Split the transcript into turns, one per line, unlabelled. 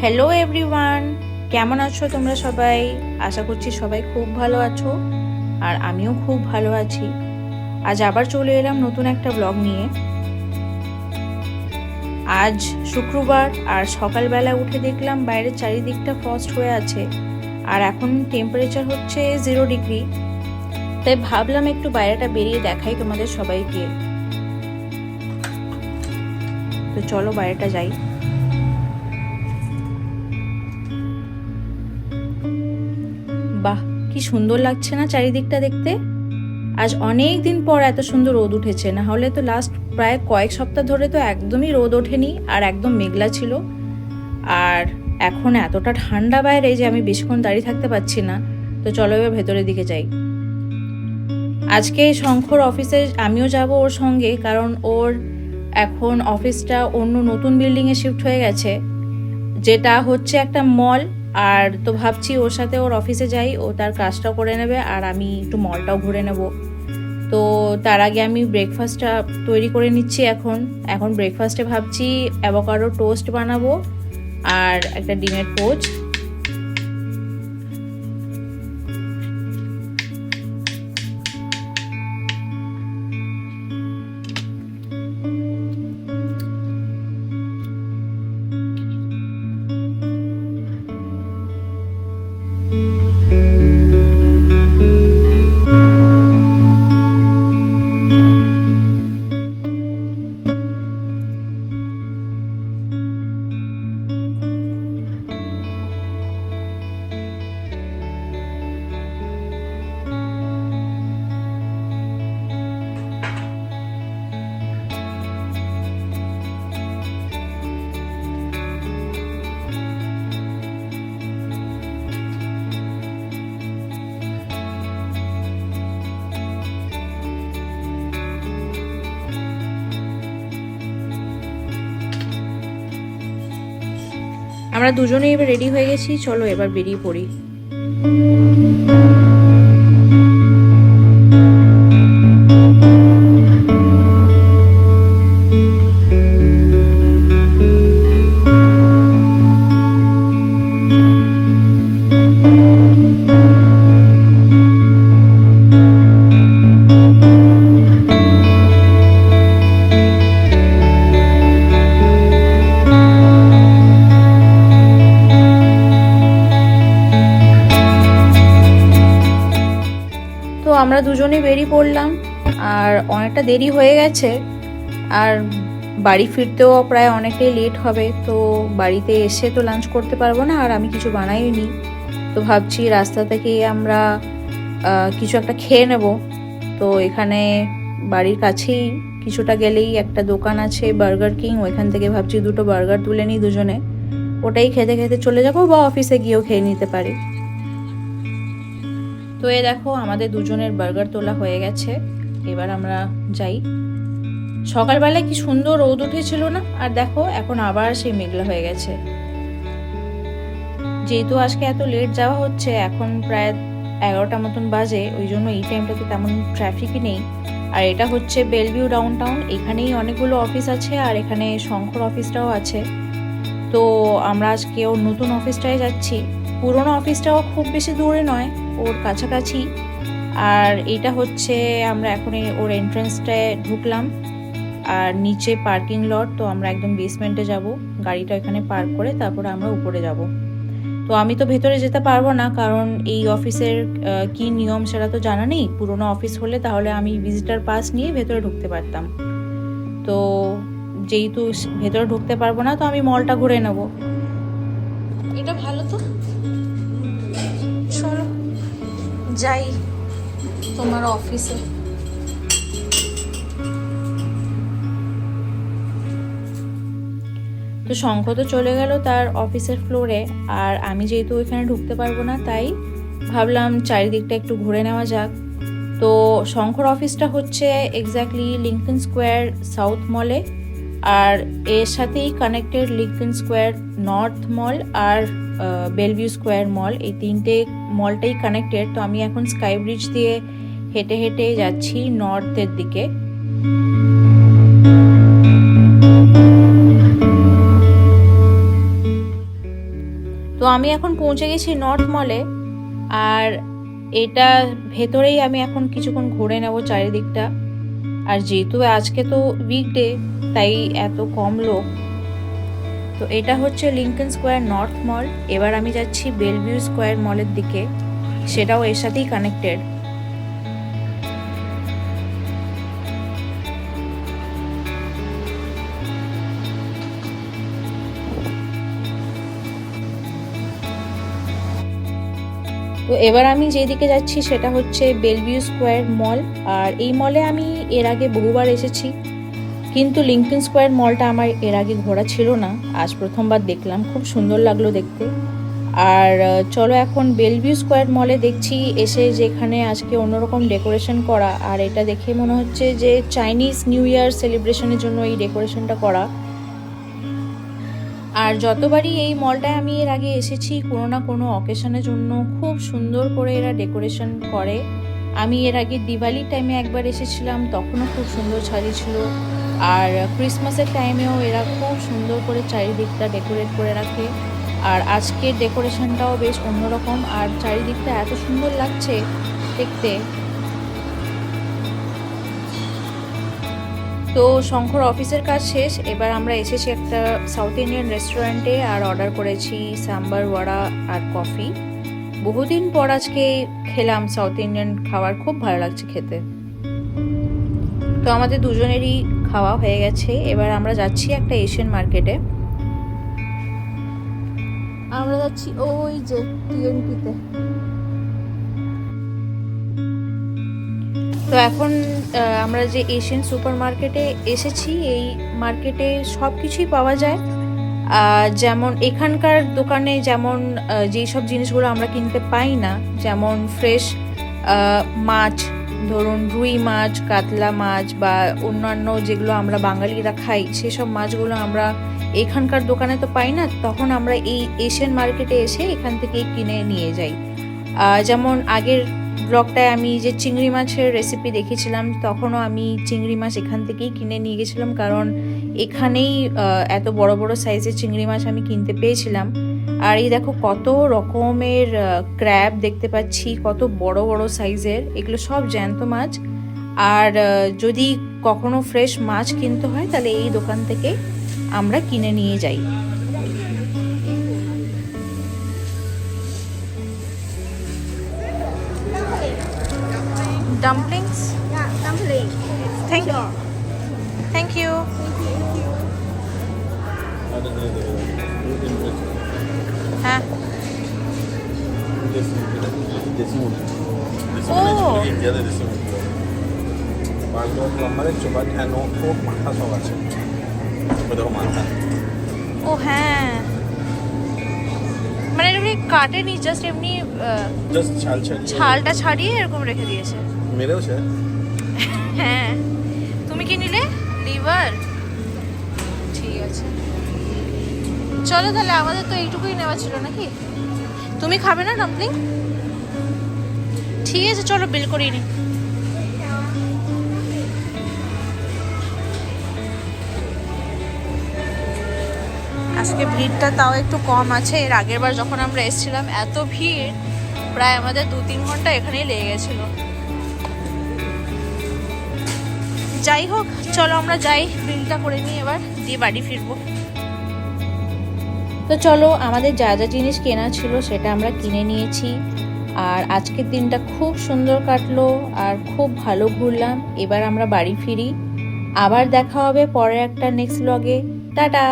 Hello everyone, কেমন আছো তোমরা সবাই? আশা করছি সবাই খুব ভালো আছো আর আমিও খুব ভালো আছি। আজ আবার চলে এলাম নতুন একটা ব্লগ নিয়ে। আজ শুক্রবার আর সকালবেলা উঠে দেখলাম বাইরের চারিদিকটা ফ্রস্ট হয়ে আছে আর এখন টেম্পারেচার হচ্ছে 0 ডিগ্রি। তাই ভাবলাম একটু বাইরেটা বেরিয়ে দেখাই তোমাদের সবাইকে। তো চলো বাইরেটা যাই। বাহ, কি সুন্দর লাগছে না চারিদিকটা দেখতে। আজ অনেক দিন পর এত সুন্দর রোদ উঠেছে, না হলে তো লাস্ট প্রায় কয়েক সপ্তাহ ধরে তো একদমই রোদ ওঠেনি আর একদম মেঘলা ছিল। আর এখন এতটা ঠান্ডা বাইরে যে আমি বেশিক্ষণ দাঁড়িয়ে থাকতে পারছি না। তো চলো এবার ভেতরের দিকে যাই। আজকে শঙ্কর অফিসে আমিও যাব ওর সঙ্গে, কারণ ওর এখন অফিসটা অন্য নতুন বিল্ডিংয়ে শিফট হয়ে গেছে, যেটা হচ্ছে একটা মল। আর তো ভাবছি ওর সাথে ওর অফিসে যাই, ও তার কাজটাও করে নেবে আর আমি একটু মলটাও ঘুরে নেব। তো তার আগে আমি ব্রেকফাস্টটা তৈরি করে নিচ্ছি। এখন ব্রেকফাস্টে ভাবছি অ্যাভোকাডো টোস্ট বানাবো আর একটা ডিমের পোচ। আমরা দুজনেই এবার রেডি হয়ে গেছি, চলো এবার বেরিয়ে পড়ি। তো আমরা দুজনেই বেরিয়ে পড়লাম আর অনেকটা দেরি হয়ে গেছে আর বাড়ি ফিরতেও প্রায় অনেকটাই লেট হবে। তো বাড়িতে এসে তো লাঞ্চ করতে পারবো না আর আমি কিছু বানাইনি। তো ভাবছি রাস্তা থেকে আমরা কিছু একটা খেয়ে নেব। তো এখানে বাড়ির কাছেই কিছুটা গেলেই একটা দোকান আছে বার্গার কিং, ওইখান থেকে ভাবছি দুটো বার্গার তুলে নিই দুজনে, ওটাই খেতে খেতে চলে যাবো বা অফিসে গিয়েও খেয়ে নিতে পারি। তো এ দেখো আমাদের দুজনের বার্গার তোলা হয়ে গেছে, এবার আমরা যাই। সকালবেলায় কি সুন্দর রোদ উঠেছিল না, আর দেখো এখন আবার সেই মেঘলা হয়ে গেছে। যেহেতু আজকে এত লেট যাওয়া হচ্ছে, এখন প্রায় 11টা মতন বাজে, ওই জন্য এই টাইমটাতে তেমন ট্রাফিকই নেই। আর এটা হচ্ছে বেলভিউ ডাউনটাউন, এখানেই অনেকগুলো অফিস আছে আর এখানে শঙ্কর অফিসটাও আছে। তো আমরা আজকে ওর নতুন অফিসটায় যাচ্ছি। পুরোনো অফিসটাও খুব বেশি দূরে নয়, ওর কাছাকাছি। আর এটা হচ্ছে আমরা এখন ওর এন্ট্রান্সটায় ঢুকলাম আর নিচে পার্কিং লট। তো আমরা একদম বেসমেন্টে যাব, গাড়িটা এখানে পার্ক করে তারপরে আমরা উপরে যাব। তো আমি তো ভেতরে যেতে পারবো না, কারণ এই অফিসের কি নিয়ম সেটা তো জানা নেই। পুরোনো অফিস হলে তাহলে আমি ভিজিটার পাস নিয়ে ভেতরে ঢুকতে পারতাম। তো যেহেতু ভেতরে ঢুকতে পারবো না, তো আমি মলটা ঘুরে নেব। এটা ভালো, তো চলো যাই তোমার অফিসে। তো শঙ্খ তো চলে গেল তার অফিসের ফ্লোরে, আর আমি যেহেতু ওইখানে ঢুকতে পারবো না, তাই ভাবলাম চারিদিকটা একটু ঘুরে নেওয়া যাক। তো শঙ্কর অফিসটা হচ্ছে এক্স্যাক্টলি লিঙ্কন স্কোয়ার সাউথ মলে, আর এর সাথেই কানেক্টেড লিঙ্কন স্কোয়ার নর্থ মল আর বেলভিউ স্কোয়ার মল, এই তিনটে মলটাই কানেক্টেড। তো আমি এখন স্কাই ব্রিজ দিয়ে হেঁটে হেঁটে যাচ্ছি নর্থের দিকে। তো আমি এখন পৌঁছে গেছি নর্থ মলে, আর এটা ভেতরেই আমি এখন কিছুক্ষণ ঘুরে নেব চারিদিকটা। আর যেহেতু আজকে তো উইকডে, তাই এত কম লোক। তো এটা হচ্ছে লিঙ্কন স্কোয়ার নর্থ মল। এবার আমি যাচ্ছি বেলভিউ স্কোয়ার মলের দিকে, সেটাও এর সাথেই কানেক্টেড। তো এবার আমি যেদিকে যাচ্ছি সেটা হচ্ছে বেলভিউ স্কোয়ার মল। আর এই মলে আমি এর আগে বহুবার এসেছি, কিন্তু লিঙ্কন স্কোয়ার মলটা আমার এর আগে ঘোরা ছিল না, আজ প্রথমবার দেখলাম, খুব সুন্দর লাগলো দেখতে। আর চলো এখন বেলভিউ স্কোয়ার মলে দেখছি এসে যেখানে আজকে অন্যরকম ডেকোরেশন করা, আর এটা দেখে মনে হচ্ছে যে চাইনিজ নিউ ইয়ার সেলিব্রেশনের জন্য এই ডেকোরেশনটা করা। আর যতবারই এই মলটায় আমি এর আগে এসেছি কোনো না কোনো অকেশনের জন্য খুব সুন্দর করে এরা ডেকোরেশন করে। আমি এর আগে দিওয়ালির টাইমে একবার এসেছিলাম, তখনও খুব সুন্দর সাজিয়েছিল। আর ক্রিসমাসের টাইমেও এরা খুব সুন্দর করে চারিদিকটা ডেকোরেট করে রাখে। আর আজকের ডেকোরেশনটাও বেশ অন্যরকম, আর চারিদিকটা এত সুন্দর লাগছে দেখতে। তো শঙ্কর অফিসের কাজ শেষ, এবার আমরা এসেছি একটা সাউথ ইন্ডিয়ান রেস্টুরেন্টে, আর অর্ডার করেছি সাম্বার বড়া আর কফি। বহুদিন পর আজকে খেলাম সাউথ ইন্ডিয়ান খাবার, খুব ভালো লাগছে খেতে। তো আমাদের দুজনেরই খাওয়া হয়ে গেছে, এবার আমরা যাচ্ছি একটা এশিয়ান মার্কেটে। আমরা যাচ্ছি ওই যে টিএনপিতে। তো এখন আমরা যে এশিয়ান সুপার মার্কেটে এসেছি, এই মার্কেটে সব কিছুই পাওয়া যায়। যেমন এখানকার দোকানে যেমন যেই সব জিনিসগুলো আমরা কিনতে পাই না, যেমন ফ্রেশ মাছ, ধরুন রুই মাছ, কাতলা মাছ বা অন্যান্য যেগুলো আমরা বাঙালিরা খাই, সেসব মাছগুলো আমরা এখানকার দোকানে তো পাই না, তখন আমরা এই এশিয়ান মার্কেটে এসে এখান থেকেই কিনে নিয়ে যাই। যেমন আগের ব্লগটায় আমি যে চিংড়ি মাছের রেসিপি দেখেছিলাম, তখনও আমি চিংড়ি মাছ এখান থেকেই কিনে নিয়ে গেছিলাম, কারণ এখানেই এত বড় বড় সাইজের চিংড়ি মাছ আমি কিনতে পেয়েছিলাম। আর এই দেখো কত রকমের ক্র্যাব দেখতে পাচ্ছি, কত বড় বড় সাইজের, এগুলো সব জ্যান্ত মাছ। আর যদি কখনো ফ্রেশ মাছ কিনতে হয় তাহলে এই দোকান থেকে আমরা কিনে নিয়ে যাই। Dumplings?
Yeah, dumpling.
Thank you. Thank you. हाँ. Oh. ও হ্যাঁ, মানে এমনি কাটেনি, জাস্ট এমনি ছালটা ছাড়িয়ে এরকম রেখে দিয়েছে।
মেরেওছে।
হ্যাঁ, তুমি কি নিলে? লিভার। ঠিক আছে, চলো তাহলে, আমাদের তো এইটুকুই নেওয়া ছিল নাকি। তুমি খাবে না ডাম্পলিং? ঠিক আছে, চলো বিল করিয়ে নি। আজকে ভিড়টা তাও একটু কম আছে, এর আগের বার যখন আমরা এসেছিলাম এত ভিড়, প্রায় আমাদের 2-3 ঘন্টা এখানেই লেগে গেছিল। যাই হোক, চলো আমরা যাই, বিলটা করে নিই এবার, দিয়ে বাড়ি ফিরবো। তো চলো, আমাদের যা যা জিনিস কেনা ছিল সেটা আমরা কিনে নিয়েছি। আর আজকের দিনটা খুব সুন্দর কাটলো, আর খুব ভালো ঘুরলাম। এবার আমরা বাড়ি ফিরি, আবার দেখা হবে পরের একটা নেক্সট ব্লগে। টাটা।